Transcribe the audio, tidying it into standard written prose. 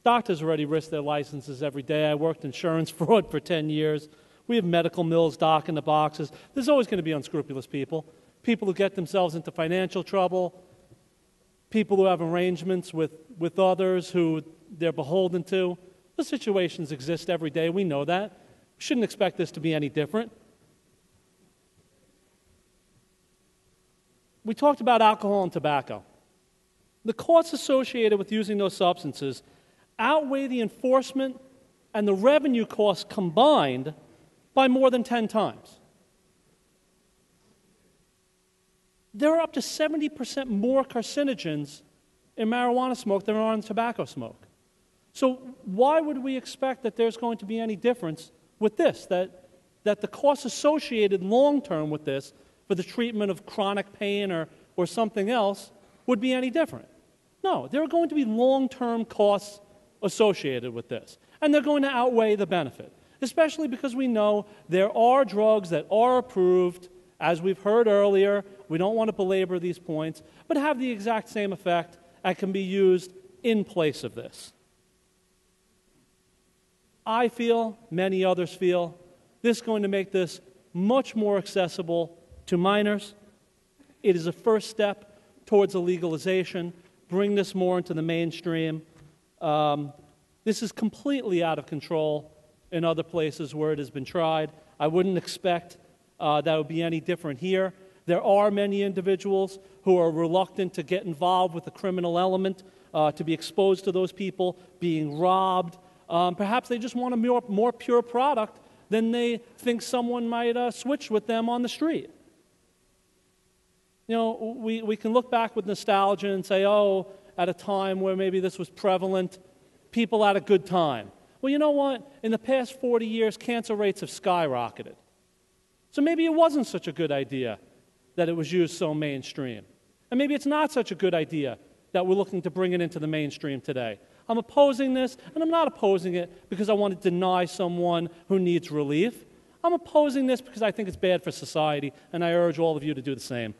Doctors already risk their licenses every day. I worked insurance fraud for 10 years. We have medical mills docking the boxes. There's always going to be unscrupulous people, people who get themselves into financial trouble, people who have arrangements with others who they're beholden to. Those situations exist every day. We know that. We shouldn't expect this to be any different. We talked about alcohol and tobacco. The costs associated with using those substances outweigh the enforcement and the revenue costs combined by more than 10 times. There are up to 70% more carcinogens in marijuana smoke than there are in tobacco smoke. So why would we expect that there's going to be any difference with this, that the costs associated long-term with this for the treatment of chronic pain or something else would be any different? No, there are going to be long-term costs associated with this, and they're going to outweigh the benefit, especially because we know there are drugs that are approved, as we've heard earlier. We don't want to belabor these points, but have the exact same effect and can be used in place of this. I feel, many others feel, this is going to make this much more accessible to minors. It is a first step towards a legalization, bring this more into the mainstream. This is completely out of control in other places where it has been tried. I wouldn't expect that would be any different here. There are many individuals who are reluctant to get involved with the criminal element, to be exposed to those people being robbed. Perhaps they just want a more pure product than they think someone might switch with them on the street. You know, we can look back with nostalgia and say, oh, at a time where maybe this was prevalent, people had a good time. Well, you know what? In the past 40 years, cancer rates have skyrocketed. So maybe it wasn't such a good idea that it was used so mainstream. And maybe it's not such a good idea that we're looking to bring it into the mainstream today. I'm opposing this, and I'm not opposing it because I want to deny someone who needs relief. I'm opposing this because I think it's bad for society, and I urge all of you to do the same.